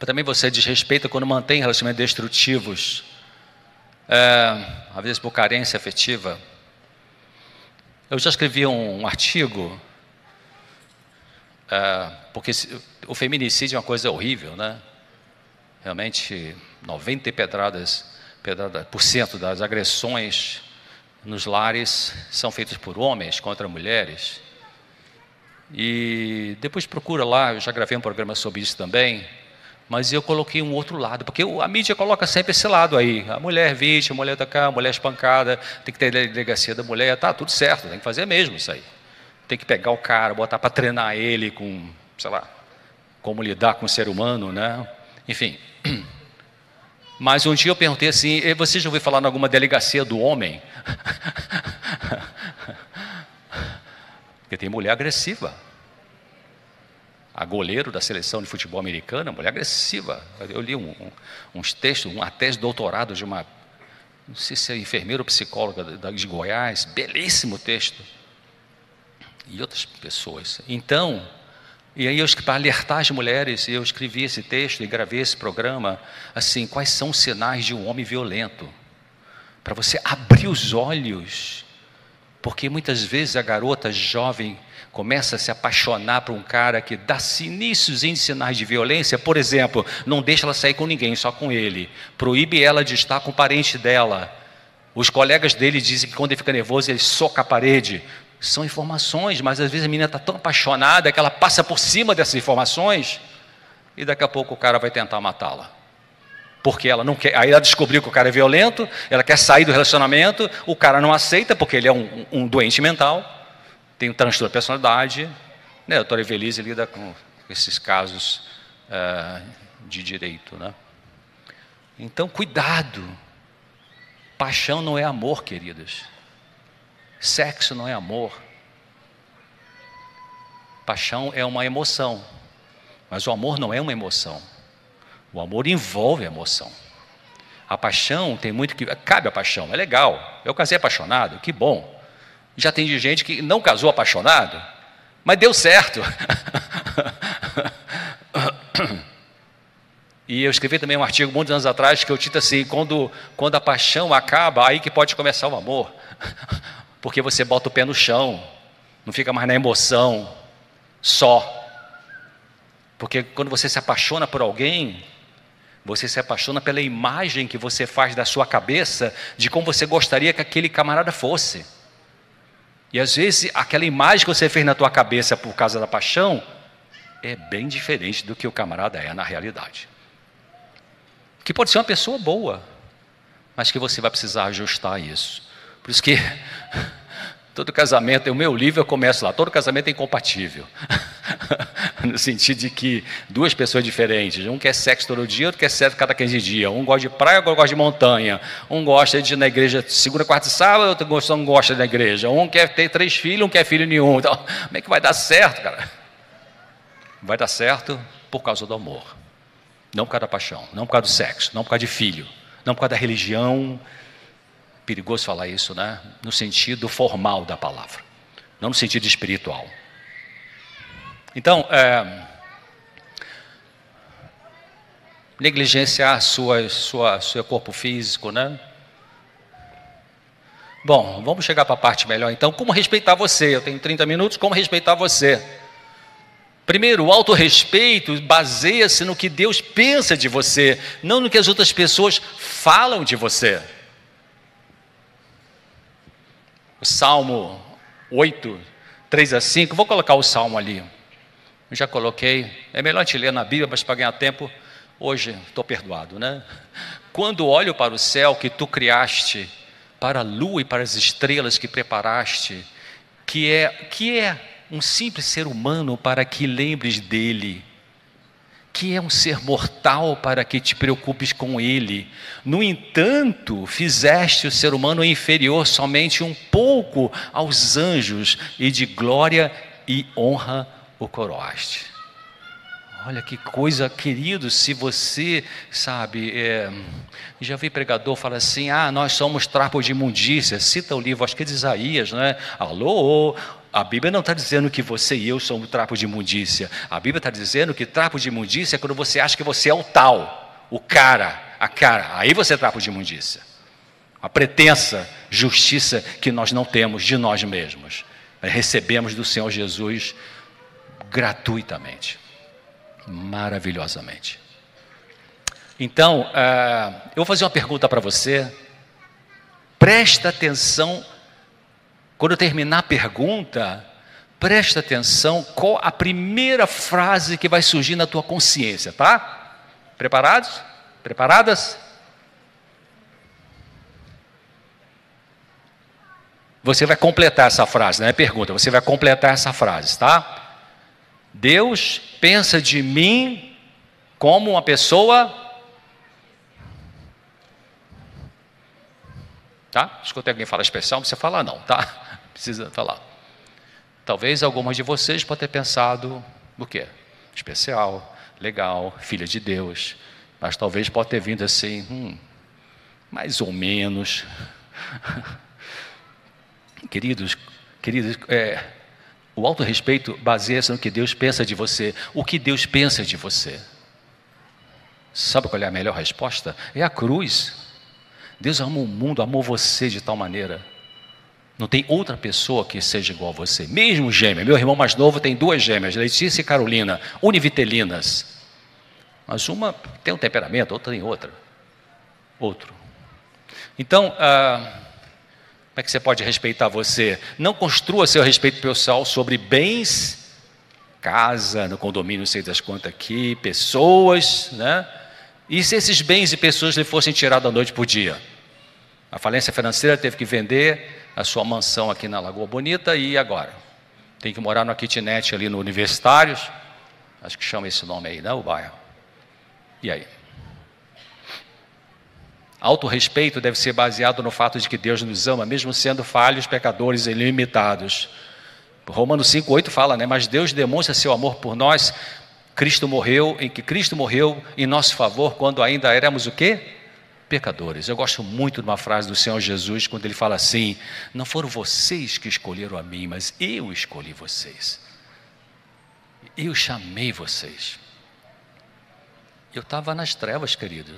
Também você desrespeita quando mantém relacionamentos destrutivos, às vezes por carência afetiva. Eu já escrevi um artigo, porque o feminicídio é uma coisa horrível, né? Realmente, 90% das agressões nos lares são feitas por homens contra mulheres. E depois procura lá, eu já gravei um programa sobre isso também, mas eu coloquei um outro lado, porque a mídia coloca sempre esse lado aí, a mulher vítima, a mulher da cá, a mulher espancada, tem que ter a delegacia da mulher, tá tudo certo, tem que fazer mesmo isso aí. Tem que pegar o cara, botar para treinar ele com, sei lá, como lidar com o ser humano, né? Enfim. Mas um dia eu perguntei assim: você já ouviu falar em alguma delegacia do homem? Porque tem mulher agressiva. A goleiro da seleção de futebol americana, mulher agressiva. Eu li uns textos, uma tese de doutorado de uma, não sei se é enfermeira ou psicóloga de Goiás, belíssimo texto. E outras pessoas. Então, e aí para alertar as mulheres, eu escrevi esse texto e gravei esse programa, assim, quais são os sinais de um homem violento? Para você abrir os olhos, porque muitas vezes a garota jovem começa a se apaixonar por um cara que dá inícios de sinais de violência. Por exemplo, não deixa ela sair com ninguém, só com ele. Proíbe ela de estar com o parente dela. Os colegas dele dizem que quando ele fica nervoso, ele soca a parede. São informações, mas às vezes a menina está tão apaixonada que ela passa por cima dessas informações e daqui a pouco o cara vai tentar matá-la. Porque ela não quer, aí ela descobriu que o cara é violento, ela quer sair do relacionamento, o cara não aceita porque ele é um doente mental, tem um transtorno de personalidade, né? A doutora Evelise lida com esses casos de direito, né? Então, cuidado. Paixão não é amor, queridos. Sexo não é amor. paixão é uma emoção, mas o amor não é uma emoção. O amor envolve a emoção. A paixão tem muito que... Cabe a paixão, é legal. Eu casei apaixonado, que bom. Já tem gente que não casou apaixonado, mas deu certo. E eu escrevi também um artigo muitos anos atrás que eu título assim, quando a paixão acaba, aí que pode começar o amor. Porque você bota o pé no chão, não fica mais na emoção só. Porque quando você se apaixona por alguém, você se apaixona pela imagem que você faz da sua cabeça de como você gostaria que aquele camarada fosse. E às vezes aquela imagem que você fez na tua cabeça por causa da paixão é bem diferente do que o camarada é na realidade. Que pode ser uma pessoa boa, mas que você vai precisar ajustar isso. Por isso que todo casamento, o meu livro eu começo lá, todo casamento é incompatível. No sentido de que duas pessoas diferentes, um quer sexo todo dia, outro quer sexo cada 15 dias, um gosta de praia, outro gosta de montanha, um gosta de ir na igreja segunda, quarta e sábado, outro não gosta da igreja, um quer ter 3 filhos, um quer filho nenhum. Então, como é que vai dar certo, cara? Vai dar certo por causa do amor, não por causa da paixão, não por causa do sexo, não por causa de filho, não por causa da religião. Perigoso falar isso, né? No sentido formal da palavra, não no sentido espiritual. Então, negligenciar seu corpo físico, né? Bom, vamos chegar para a parte melhor então. Como respeitar você? Eu tenho 30 minutos, como respeitar você? Primeiro, o autorrespeito baseia-se no que Deus pensa de você, não no que as outras pessoas falam de você. O Salmo 8, 3 a 5, vou colocar o Salmo ali. Eu já coloquei, é melhor te ler na Bíblia, mas para ganhar tempo, hoje estou perdoado, né? Quando olho para o céu que tu criaste, para a lua e para as estrelas que preparaste, que é um simples ser humano para que lembres dele, que é um ser mortal para que te preocupes com ele. No entanto, fizeste o ser humano inferior somente um pouco aos anjos, e de glória e honra o coroaste. Olha que coisa, querido, se você, sabe, já vi pregador falar assim, nós somos trapos de imundícia, cita o livro, acho que é de Isaías, não é? Alô, a Bíblia não está dizendo que você e eu somos trapos de imundícia, a Bíblia está dizendo que trapo de imundícia é quando você acha que você é o tal, o cara, a cara, aí você é trapo de imundícia. A pretensa justiça que nós não temos de nós mesmos, recebemos do Senhor Jesus gratuitamente, maravilhosamente. Então, eu vou fazer uma pergunta para você, presta atenção, quando eu terminar a pergunta, presta atenção qual a primeira frase que vai surgir na tua consciência, tá? Preparados? Preparadas? Você vai completar essa frase, não é pergunta, você vai completar essa frase, tá? Deus pensa de mim como uma pessoa... Tá? Escutei alguém falar expressão, você fala não, tá? Precisa falar. Talvez algumas de vocês podem ter pensado o quê? Especial, legal, filha de Deus. Mas talvez pode ter vindo assim, mais ou menos. Queridos, o autorrespeito baseia-se no que Deus pensa de você. O que Deus pensa de você? Sabe qual é a melhor resposta? É a cruz. Deus amou o mundo, amou você de tal maneira. Não tem outra pessoa que seja igual a você. Mesmo gêmea. Meu irmão mais novo tem 2 gêmeas, Letícia e Carolina, univitelinas. Mas uma tem um temperamento, outra tem outro. Então, como é que você pode respeitar você? Não construa seu respeito pessoal sobre bens, casa, no condomínio, não sei das quantas aqui, pessoas, né? E se esses bens e pessoas lhe fossem tirados da noite para o dia? A falência financeira teve que vender a sua mansão aqui na Lagoa Bonita e agora? Tem que morar no kitnet ali no Universitários, acho que chama esse nome aí, né, o bairro? E aí? Autorrespeito deve ser baseado no fato de que Deus nos ama, mesmo sendo falhos, pecadores e limitados. Romanos 5:8 fala, né? Mas Deus demonstra seu amor por nós. Cristo morreu em nosso favor quando ainda éramos o quê? Pecadores. Eu gosto muito de uma frase do Senhor Jesus, quando ele fala assim: não foram vocês que escolheram a mim, mas eu escolhi vocês. Eu chamei vocês. Eu estava nas trevas, querido.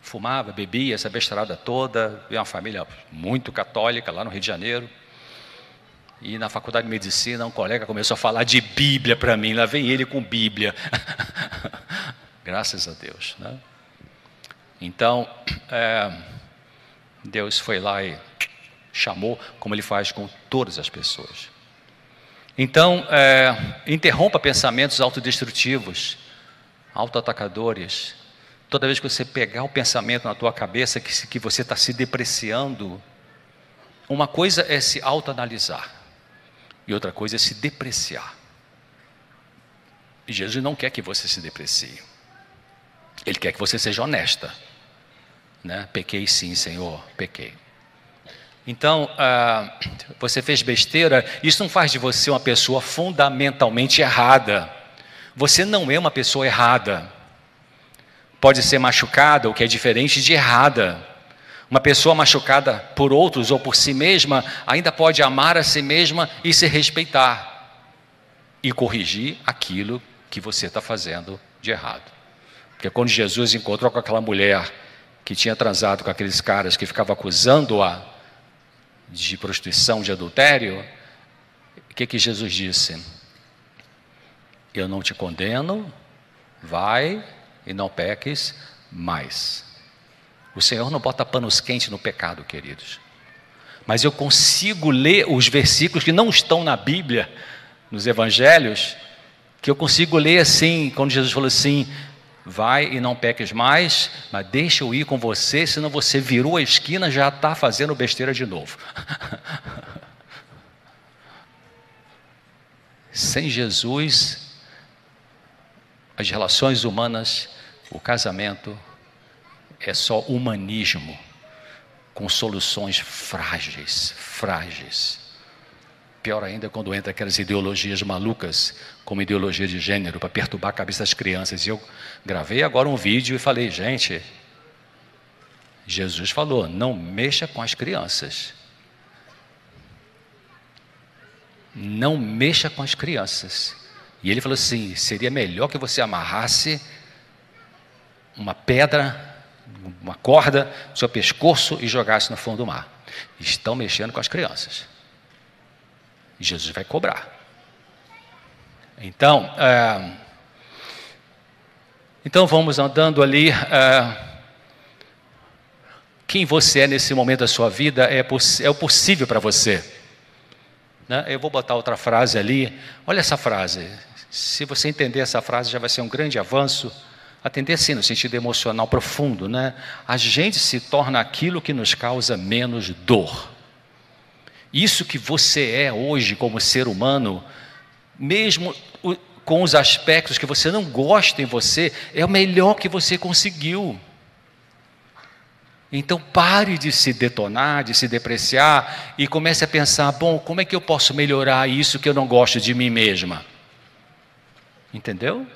Fumava, bebia, essa besteirada toda. Vi uma família muito católica lá no Rio de Janeiro. E na faculdade de medicina, um colega começou a falar de Bíblia para mim. Lá vem ele com Bíblia. Graças a Deus, né? Então, Deus foi lá e chamou, como Ele faz com todas as pessoas. Então, interrompa pensamentos autodestrutivos, autoatacadores. Toda vez que você pegar o pensamento na tua cabeça que você está se depreciando, uma coisa é se autoanalisar e outra coisa é se depreciar. E Jesus não quer que você se deprecie. Ele quer que você seja honesta, né? Pequei sim, Senhor, pequei. Então, você fez besteira, isso não faz de você uma pessoa fundamentalmente errada. Você não é uma pessoa errada. Pode ser machucada, o que é diferente de errada. Uma pessoa machucada por outros ou por si mesma, ainda pode amar a si mesma e se respeitar. E corrigir aquilo que você está fazendo de errado. Porque quando Jesus encontrou com aquela mulher que tinha transado com aqueles caras que ficavam acusando-a de prostituição, de adultério, o que Jesus disse? Eu não te condeno, vai e não peques mais. O Senhor não bota panos quentes no pecado, queridos. Mas eu consigo ler os versículos que não estão na Bíblia, nos Evangelhos, que eu consigo ler assim, quando Jesus falou assim: vai e não peques mais, mas deixa eu ir com você, senão você virou a esquina e já está fazendo besteira de novo. Sem Jesus, as relações humanas, o casamento, é só humanismo, com soluções frágeis. Pior ainda quando entra aquelas ideologias malucas, como ideologia de gênero, para perturbar a cabeça das crianças. E eu gravei agora um vídeo e falei: gente, Jesus falou, não mexa com as crianças. Não mexa com as crianças. E ele falou assim: seria melhor que você amarrasse uma pedra, uma corda no seu pescoço e jogasse no fundo do mar. Estão mexendo com as crianças. E Jesus vai cobrar. Então vamos andando ali. Quem você é nesse momento da sua vida é o possível para você, né? Eu vou botar outra frase ali. Olha essa frase. Se você entender essa frase, já vai ser um grande avanço. Atender sim, no sentido emocional profundo, né? A gente se torna aquilo que nos causa menos dor. Isso que você é hoje como ser humano, mesmo com os aspectos que você não gosta em você, é o melhor que você conseguiu. Então pare de se detonar, de se depreciar e comece a pensar: bom, como é que eu posso melhorar isso que eu não gosto de mim mesma? Entendeu?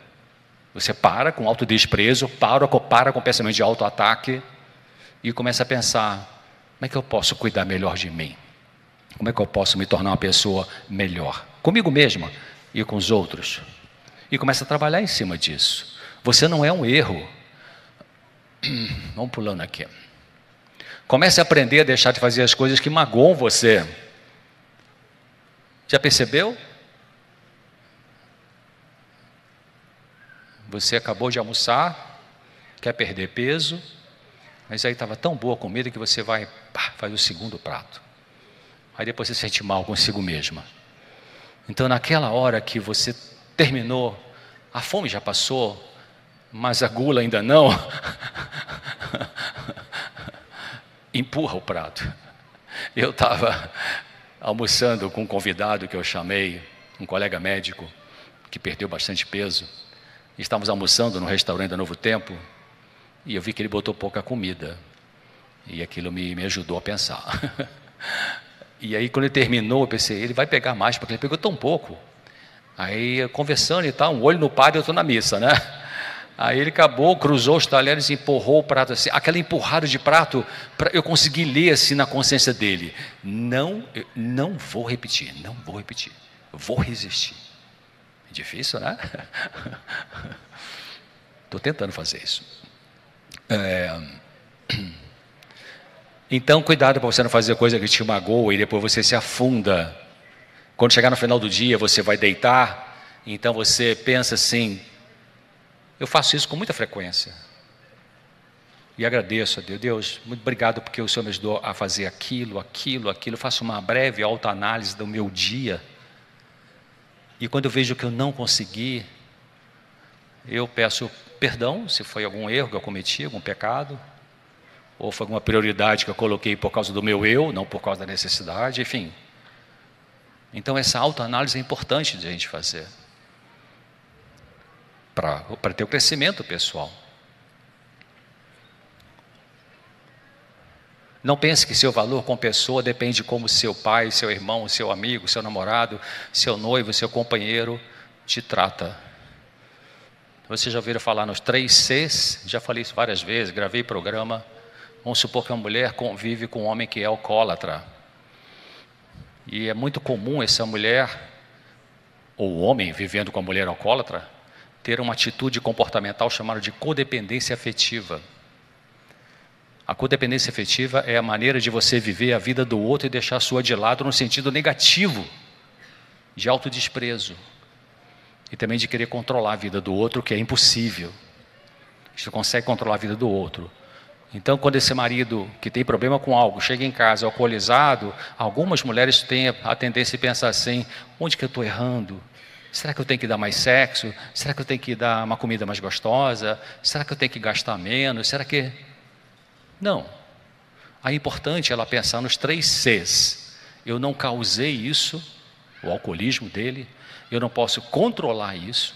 Você para com autodesprezo, para com pensamento de autoataque e começa a pensar: como é que eu posso cuidar melhor de mim? Como é que eu posso me tornar uma pessoa melhor? Comigo mesma e com os outros. E começa a trabalhar em cima disso. Você não é um erro. Vamos pulando aqui. Comece a aprender a deixar de fazer as coisas que magoam você. Já percebeu? Você acabou de almoçar, quer perder peso, mas aí estava tão boa a comida que você vai, faz o segundo prato. Aí depois você se sente mal consigo mesma. Então naquela hora que você terminou, a fome já passou, mas a gula ainda não, empurra o prato. Eu estava almoçando com um convidado que eu chamei, um colega médico, que perdeu bastante peso. Estávamos almoçando no restaurante da Novo Tempo, e eu vi que ele botou pouca comida. E aquilo me ajudou a pensar. E aí, quando ele terminou, eu pensei, ele vai pegar mais, porque ele pegou tão pouco. Aí, conversando e tal, um olho no padre, eu estou na missa, né? Aí ele acabou, cruzou os talheres e empurrou o prato assim. Aquela empurrada de prato, eu consegui ler assim na consciência dele. Não vou repetir, não vou repetir. Vou resistir. É difícil, né? Estou tentando fazer isso. Então, cuidado para você não fazer coisa que te magoa e depois você se afunda. Quando chegar no final do dia, você vai deitar, então você pensa assim, eu faço isso com muita frequência. E agradeço a Deus. Deus, muito obrigado porque o Senhor me ajudou a fazer aquilo. Eu faço uma breve autoanálise do meu dia. E quando eu vejo que eu não consegui, eu peço perdão se foi algum erro que eu cometi, algum pecado, ou foi alguma prioridade que eu coloquei por causa do meu eu, não por causa da necessidade, enfim. Então essa autoanálise é importante de a gente fazer. Para ter o crescimento pessoal. Não pense que seu valor como pessoa depende de como seu pai, seu irmão, seu amigo, seu namorado, seu noivo, seu companheiro te trata. Vocês já ouviram falar nos 3 Cs? Já falei isso várias vezes, gravei programa. Vamos supor que uma mulher convive com um homem que é alcoólatra. E é muito comum essa mulher, ou o homem vivendo com a mulher alcoólatra, ter uma atitude comportamental chamada de codependência afetiva. A codependência afetiva é a maneira de você viver a vida do outro e deixar a sua de lado no sentido negativo, de autodesprezo. E também de querer controlar a vida do outro, que é impossível. Você não consegue controlar a vida do outro. Então, quando esse marido que tem problema com algo, chega em casa alcoolizado, algumas mulheres têm a tendência de pensar assim, onde que eu estou errando? Será que eu tenho que dar mais sexo? Será que eu tenho que dar uma comida mais gostosa? Será que eu tenho que gastar menos? Será que... Não. É importante ela pensar nos 3 Cs. Eu não causei isso, o alcoolismo dele, eu não posso controlar isso,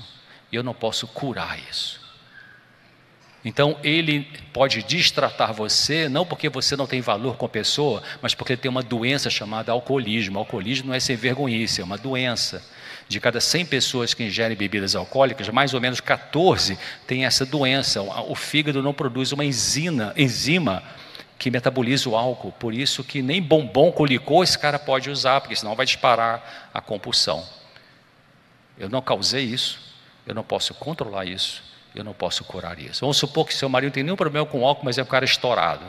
e eu não posso curar isso. Então, ele pode destratar você, não porque você não tem valor com a pessoa, mas porque ele tem uma doença chamada alcoolismo. O alcoolismo não é sem vergonhice, é uma doença. De cada 100 pessoas que ingerem bebidas alcoólicas, mais ou menos 14 têm essa doença. O fígado não produz uma enzima que metaboliza o álcool. Por isso que nem bombom com licor esse cara pode usar, porque senão vai disparar a compulsão. Eu não causei isso, eu não posso controlar isso, eu não posso curar isso. Vamos supor que seu marido não tem nenhum problema com álcool, mas é um cara estourado.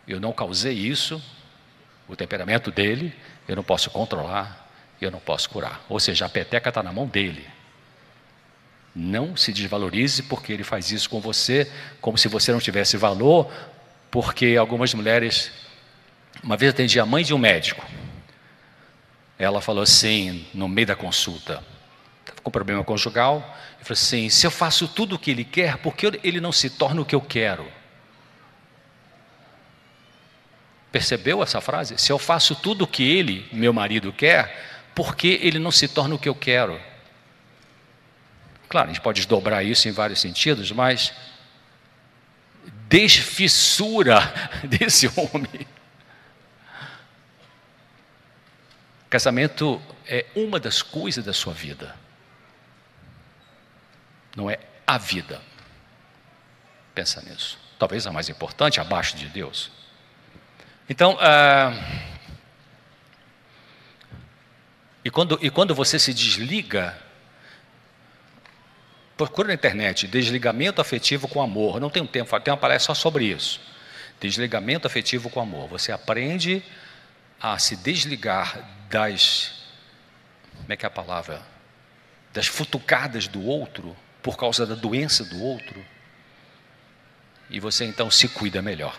Eu não causei isso, o temperamento dele, eu não posso controlar, eu não posso curar. Ou seja, a peteca está na mão dele. Não se desvalorize porque ele faz isso com você, como se você não tivesse valor, porque algumas mulheres... Uma vez eu atendi a mãe de um médico. Ela falou assim, no meio da consulta, estava com problema conjugal, e falou assim, se eu faço tudo o que ele quer, por que ele não se torna o que eu quero? Percebeu essa frase? Se eu faço tudo o que ele, meu marido, quer, por que ele não se torna o que eu quero? Claro, a gente pode desdobrar isso em vários sentidos, mas desfissura desse homem. Casamento é uma das coisas da sua vida. Não é a vida. Pensa nisso. Talvez a mais importante, abaixo de Deus. Então, e quando você se desliga, procura na internet, desligamento afetivo com amor. Não tem um tempo, tem uma palestra só sobre isso. Desligamento afetivo com amor. Você aprende a se desligar das, como é que é a palavra? Das futucadas do outro, por causa da doença do outro. E você então se cuida melhor.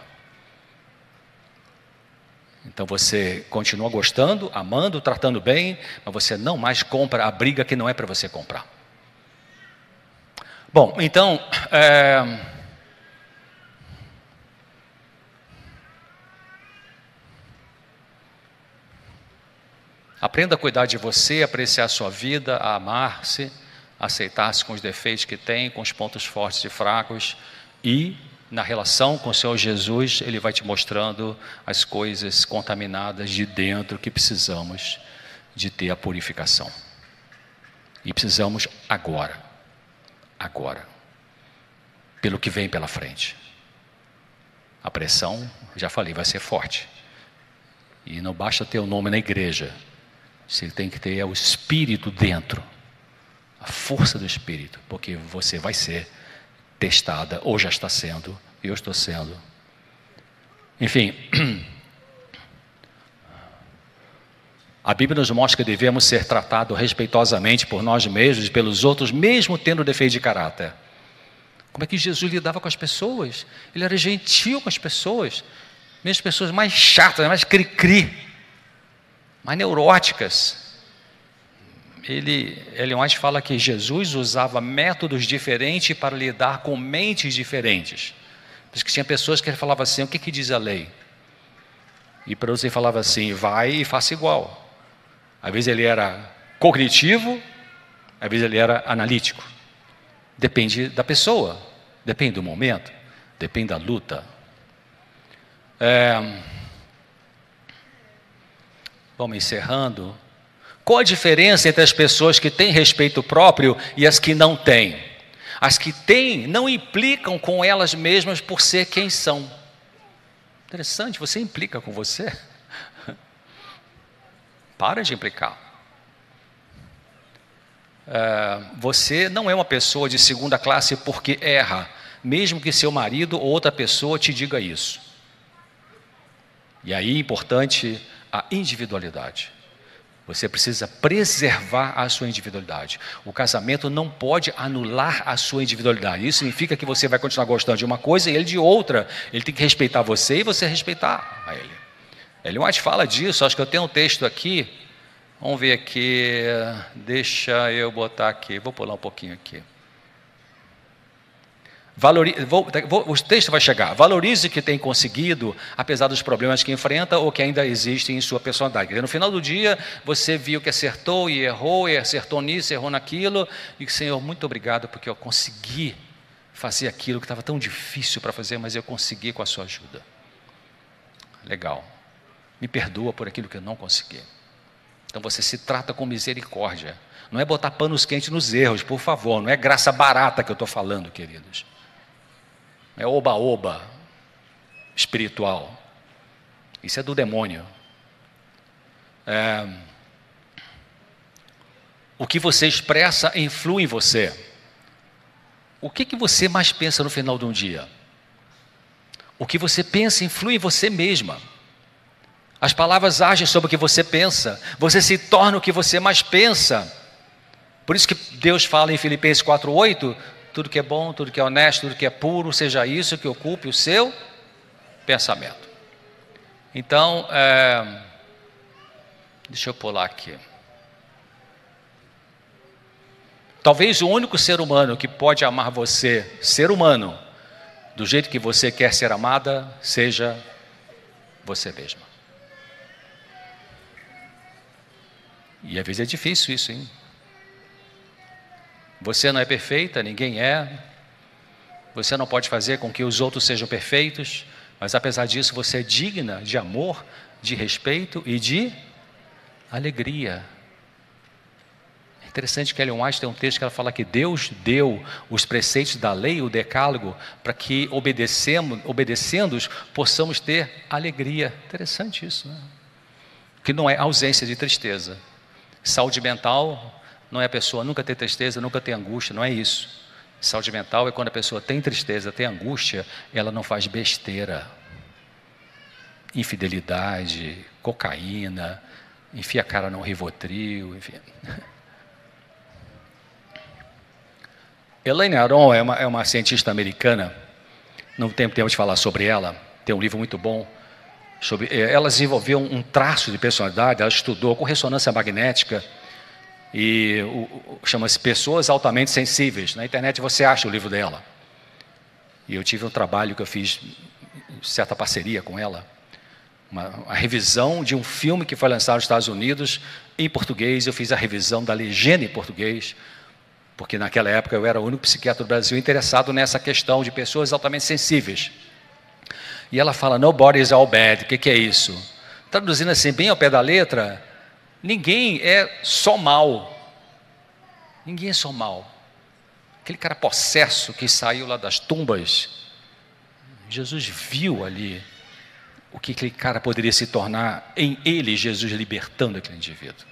Então você continua gostando, amando, tratando bem, mas você não mais compra a briga que não é para você comprar. Bom, então, aprenda a cuidar de você, apreciar a sua vida, a amar-se, aceitar-se com os defeitos que tem, com os pontos fortes e fracos, e na relação com o Senhor Jesus, Ele vai te mostrando as coisas contaminadas de dentro que precisamos de ter a purificação. E precisamos agora, pelo que vem pela frente. A pressão, já falei, vai ser forte. E não basta ter o nome na igreja, você tem que ter o Espírito dentro, a força do Espírito, porque você vai ser testada, ou já está sendo, eu estou sendo. Enfim, a Bíblia nos mostra que devemos ser tratados respeitosamente por nós mesmos e pelos outros, mesmo tendo defeito de caráter. Como é que Jesus lidava com as pessoas? Ele era gentil com as pessoas, mesmo as pessoas mais chatas, mais cri-cri, mais neuróticas. Ellen White fala que Jesus usava métodos diferentes para lidar com mentes diferentes. Por isso que tinha pessoas que ele falava assim, o que diz a lei? E para você falava assim, vai e faça igual. Às vezes ele era cognitivo, às vezes ele era analítico. Depende da pessoa, depende do momento, depende da luta. Vamos encerrando. Qual a diferença entre as pessoas que têm respeito próprio e as que não têm? As que têm não implicam com elas mesmas por ser quem são. Interessante, você implica com você? Para de implicar. Você não é uma pessoa de segunda classe porque erra, mesmo que seu marido ou outra pessoa te diga isso. E aí é importante a individualidade. Você precisa preservar a sua individualidade. O casamento não pode anular a sua individualidade. Isso significa que você vai continuar gostando de uma coisa e ele de outra. Ele tem que respeitar você e você respeitar a ele. Ellen White fala disso, acho que eu tenho um texto aqui. Vamos ver aqui, deixa eu botar aqui, vou pular um pouquinho aqui. O texto vai chegar. Valorize o que tem conseguido, apesar dos problemas que enfrenta ou que ainda existem em sua personalidade. No final do dia, você viu que acertou e acertou nisso, errou naquilo, e Senhor, muito obrigado porque eu consegui fazer aquilo que estava tão difícil para fazer, mas eu consegui com a sua ajuda. Legal. Me perdoa por aquilo que eu não consegui. Então você se trata com misericórdia. Não é botar panos quentes nos erros, por favor. Não é graça barata que eu estou falando, queridos. É oba-oba espiritual. Isso é do demônio. O que você expressa influi em você. O que você mais pensa no final de um dia? O que você pensa influi em você mesma. As palavras agem sobre o que você pensa. Você se torna o que você mais pensa. Por isso que Deus fala em Filipenses 4:8, tudo que é bom, tudo que é honesto, tudo que é puro, seja isso que ocupe o seu pensamento. Então, deixa eu pular aqui. Talvez o único ser humano que pode amar você, ser humano, do jeito que você quer ser amada, seja você mesma. E às vezes é difícil isso, hein? Você não é perfeita, ninguém é. Você não pode fazer com que os outros sejam perfeitos, mas apesar disso você é digna de amor, de respeito e de alegria. É interessante que Ellen White tem um texto que ela fala que Deus deu os preceitos da lei, o decálogo, para que obedecendo-os possamos ter alegria. Interessante isso, né? Que não é ausência de tristeza. Saúde mental não é a pessoa nunca ter tristeza, nunca ter angústia, não é isso. Saúde mental é quando a pessoa tem tristeza, tem angústia, ela não faz besteira. Infidelidade, cocaína, enfia a cara no Rivotril, enfim. Elaine Aron é uma cientista americana, não tenho tempo de falar sobre ela, tem um livro muito bom. Ela desenvolveu um traço de personalidade, ela estudou com ressonância magnética, e chama-se Pessoas Altamente Sensíveis. Na internet você acha o livro dela. E eu tive um trabalho que eu fiz, certa parceria com ela, a revisão de um filme que foi lançado nos Estados Unidos em português. Eu fiz a revisão da legenda em português. porque naquela época eu era o único psiquiatra do Brasil interessado nessa questão de pessoas altamente sensíveis. E ela fala, nobody is all bad. O que é isso? Traduzindo assim, bem ao pé da letra, ninguém é só mal. Ninguém é só mal. Aquele cara possesso que saiu lá das tumbas, Jesus viu ali o que aquele cara poderia se tornar em ele, Jesus libertando aquele indivíduo.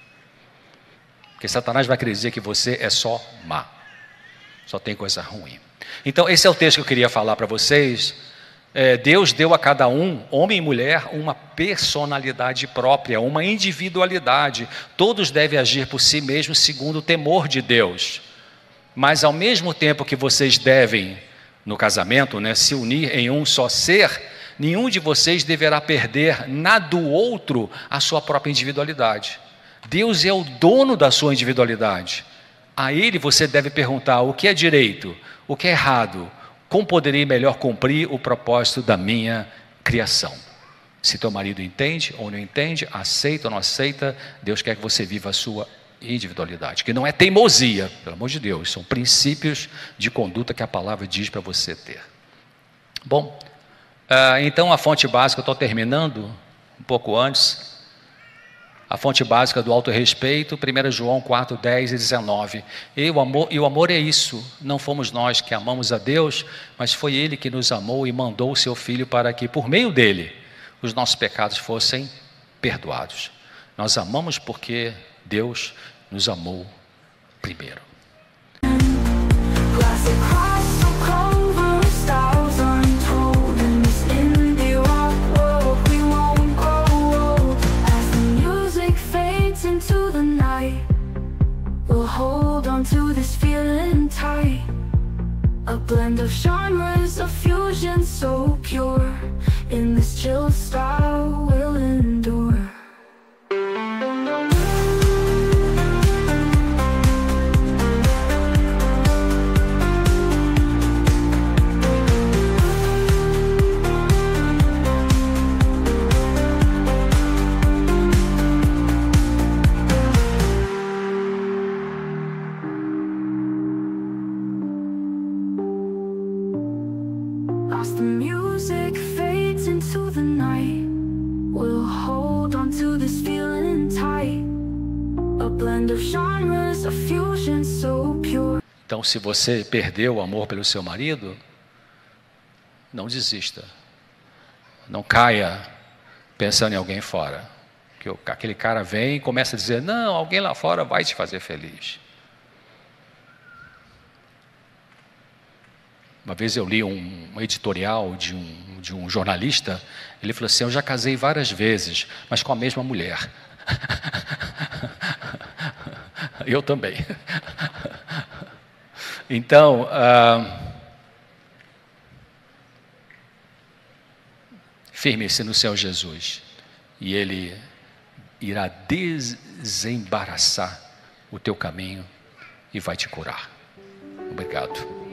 Porque Satanás vai querer dizer que você é só má, só tem coisa ruim. Então esse é o texto que eu queria falar para vocês. Deus deu a cada um, homem e mulher, uma personalidade própria, uma individualidade. Todos devem agir por si mesmos segundo o temor de Deus. Mas ao mesmo tempo que vocês devem, no casamento, se unir em um só ser, nenhum de vocês deverá perder na do outro a sua própria individualidade. Deus é o dono da sua individualidade. A Ele você deve perguntar o que é direito, o que é errado, como poderei melhor cumprir o propósito da minha criação. Se teu marido entende ou não entende, aceita ou não aceita, Deus quer que você viva a sua individualidade, que não é teimosia, pelo amor de Deus, são princípios de conduta que a palavra diz para você ter. Bom, então a fonte básica, eu estou terminando um pouco antes, a fonte básica do autorrespeito, 1 João 4, 10 e 19. E o amor é isso, não fomos nós que amamos a Deus, mas foi Ele que nos amou e mandou o seu Filho para que, por meio dele, os nossos pecados fossem perdoados. Nós amamos porque Deus nos amou primeiro. To this feeling tight, a blend of genres, a fusion so pure. In this chill style we'll endure. As the music fades into the night, we'll hold on to this feeling tight. A blend of genres, a fusion so pure. Então, se você perdeu o amor pelo seu marido, não desista. Não caia pensando em alguém fora. Que aquele cara vem e começa a dizer, não, alguém lá fora vai te fazer feliz. Uma vez eu li um editorial de um jornalista, ele falou assim, eu já casei várias vezes, mas com a mesma mulher. Eu também. Então, firme-se no Senhor Jesus, e Ele irá desembaraçar o teu caminho e vai te curar. Obrigado.